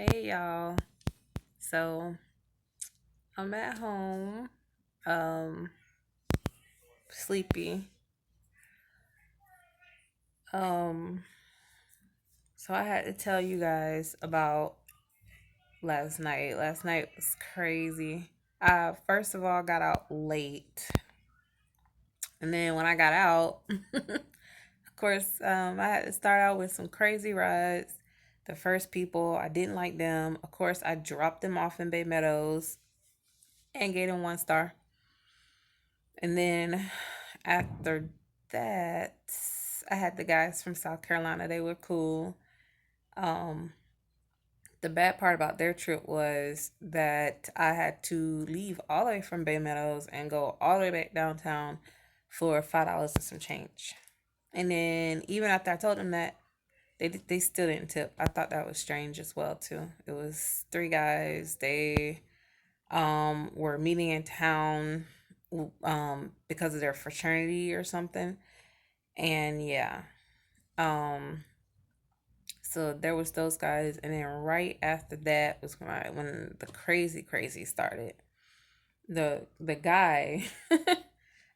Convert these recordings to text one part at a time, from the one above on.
Hey y'all. So I'm at home, um, sleepy. Um, so I had to tell you guys about last night. Last night was crazy. I first of all got out late. And then when I got out, of course, I had to start out with some crazy rides. The first people, I didn't like them. Of course, I dropped them off in Bay Meadows and gave them 1 star. And then after that, I had the guys from South Carolina. They were cool. Um, the bad part about their trip was that I had to leave all the way from Bay Meadows and go all the way back downtown for $5 and some change. And then even after I told them that, they still didn't tip. I thought that was strange as well too. It was 3 guys. They were meeting in town because of their fraternity or something. And yeah, um so there was those guys, and then right after that was when the crazy started. The guy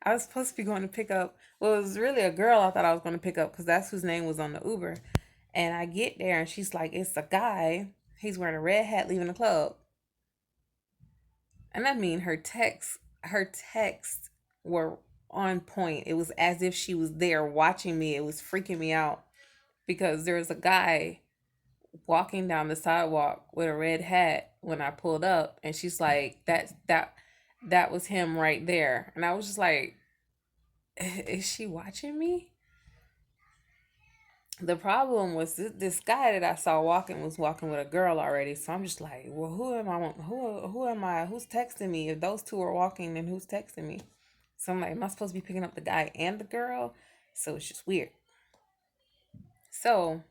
I was supposed to be going to pick up, well, it was really a girl I thought I was going to pick up because that's whose name was on the Uber. And I get there and she's like, it's a guy, he's wearing a red hat leaving the club. And I mean, her texts were on point. It was as if she was there watching me. It was freaking me out because there was a guy walking down the sidewalk with a red hat when I pulled up, and she's like, that was him right there. And I was just like, is she watching me? The problem was this guy that I saw walking was walking with a girl already. So I'm just like, well, who am I? Who's texting me? If those two are walking, then who's texting me? So I'm like, am I supposed to be picking up the guy and the girl? So it's just weird. So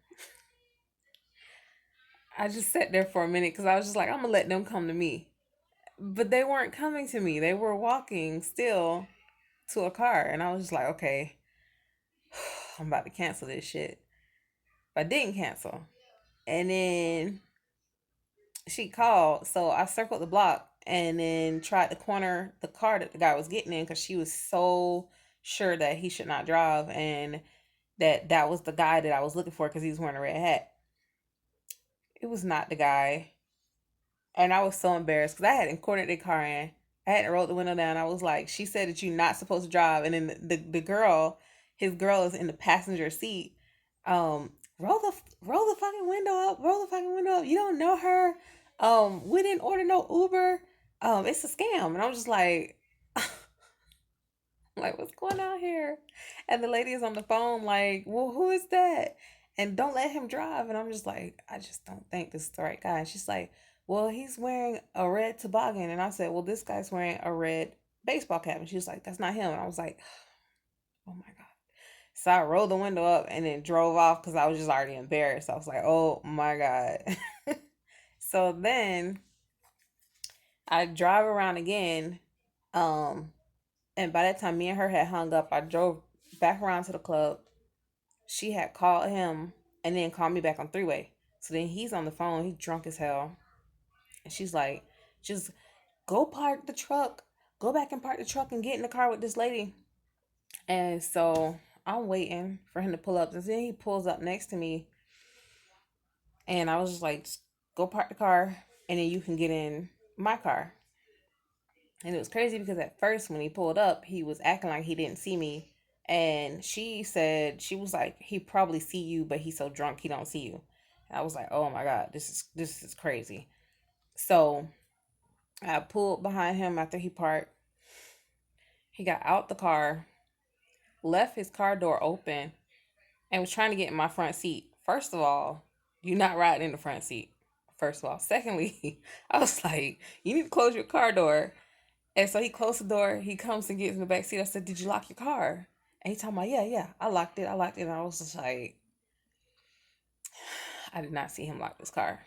I just sat there for a minute because I was just like, I'm gonna let them come to me. But they weren't coming to me. They were walking still to a car. And I was just like, okay, I'm about to cancel this shit. But I didn't cancel. And then she called. So I circled the block and then tried to corner the car that the guy was getting in because she was so sure that he should not drive and that was the guy that I was looking for because he was wearing a red hat. It was not the guy. And I was so embarrassed because I hadn't cornered the car in. I hadn't rolled the window down. I was like, she said that you're not supposed to drive. And then the girl, his girl is in the passenger seat. Roll the fucking window up. Roll the fucking window up. You don't know her. We didn't order no Uber. It's a scam. And I'm just like, what's going on here? And the lady is on the phone, like, well, who is that? And don't let him drive. And I'm just like, I just don't think this is the right guy. And she's like, well, he's wearing a red toboggan. And I said, well, this guy's wearing a red baseball cap. And she's like, that's not him. And I was like, oh my God. So I rolled the window up and then drove off because I was just already embarrassed. I was like, oh my God. So then I drive around again. Um, and by that time, me and her had hung up. I drove back around to the club. She had called him and then called me back on three-way. So then he's on the phone. He's drunk as hell. And she's like, just go park the truck. Go back and park the truck and get in the car with this lady. And so I'm waiting for him to pull up. And then he pulls up next to me. And I was just like, just go park the car and then you can get in my car. And it was crazy because at first when he pulled up, he was acting like he didn't see me. And she said, she was like, he probably see you, but he's so drunk he don't see you. And I was like, oh my God, this is crazy. So I pulled behind him after he parked. He got out the car, left his car door open, and was trying to get in my front seat. First of all, you're not riding in the front seat. First of all. Secondly, I was like, you need to close your car door. And so he closed the door. He comes and gets in the back seat. I said, did you lock your car? And he told me, yeah, I locked it. I locked it. And I was just like, I did not see him lock this car.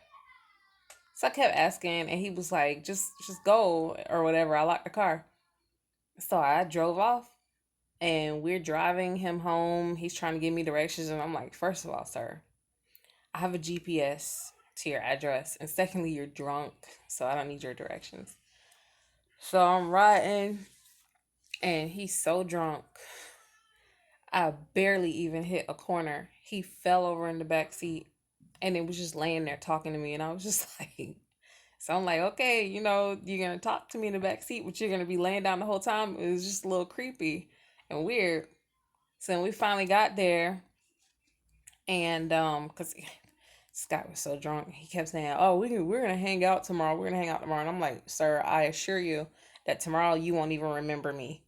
So I kept asking, and he was like, just go or whatever. I locked the car. So I drove off, and we're driving him home. He's trying to give me directions, and I'm like, first of all, sir, I have a GPS. to your address. And secondly, you're drunk, so I don't need your directions. So I'm riding, and he's so drunk. I barely even hit a corner. He fell over in the back seat, and it was just laying there talking to me. And I was just like, so I'm like, okay, you're gonna talk to me in the back seat, but you're gonna be laying down the whole time. It was just a little creepy and weird. So we finally got there, and cause this guy was so drunk, he kept saying, "Oh, we're gonna hang out tomorrow. We're gonna hang out tomorrow." And I'm like, "Sir, I assure you that tomorrow you won't even remember me."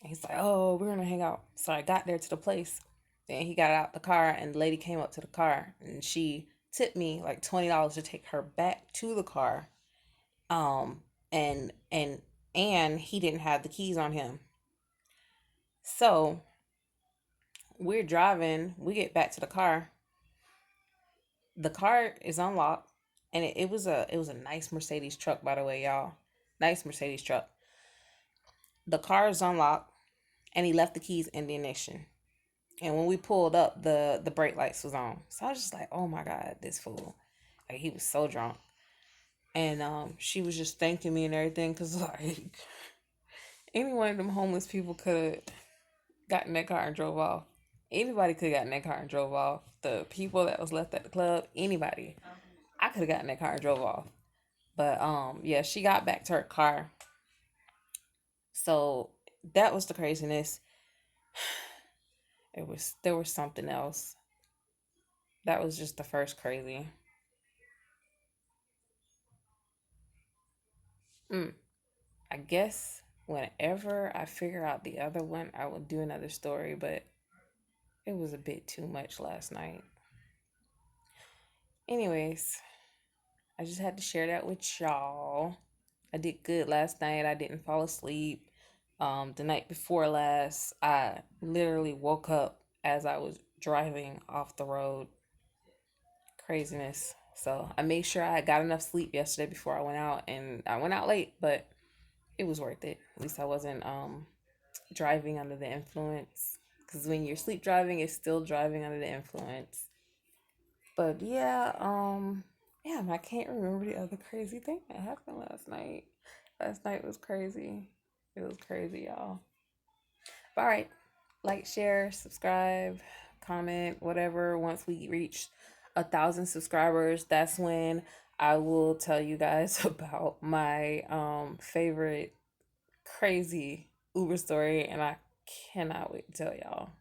And he's like, "Oh, we're gonna hang out." So I got there to the place. Then he got out the car, and the lady came up to the car, and she tipped me like $20 to take her back to the car. Um, and he didn't have the keys on him. So we're driving. We get back to the car. The car is unlocked, and it was a nice Mercedes truck, by the way, y'all. Nice Mercedes truck. The car is unlocked, and he left the keys in the ignition. And when we pulled up, the brake lights was on. So I was just like, oh my god, this fool! Like, he was so drunk. And she was just thanking me and everything, because like any one of them homeless people could have got in that car and drove off. Anybody could have gotten in that car and drove off. The people that was left at the club, anybody. I could have gotten in that car and drove off. But yeah, she got back to her car. So that was the craziness. There was something else. That was just the first crazy. Mm, I guess whenever I figure out the other one, I will do another story, but it was a bit too much last night. Anyways, I just had to share that with y'all. I did good last night. I didn't fall asleep. The night before last, I literally woke up as I was driving off the road. Craziness. So I made sure I got enough sleep yesterday before I went out, and I went out late, but it was worth it. At least I wasn't driving under the influence. Because when you're sleep driving, it's still driving under the influence. But yeah, yeah, I can't remember the other crazy thing that happened last night. Last night was crazy. It was crazy, y'all. But all right, like, share, subscribe, comment, whatever. Once we reach 1,000 subscribers, that's when I will tell you guys about my favorite crazy Uber story, and I cannot wait to tell y'all.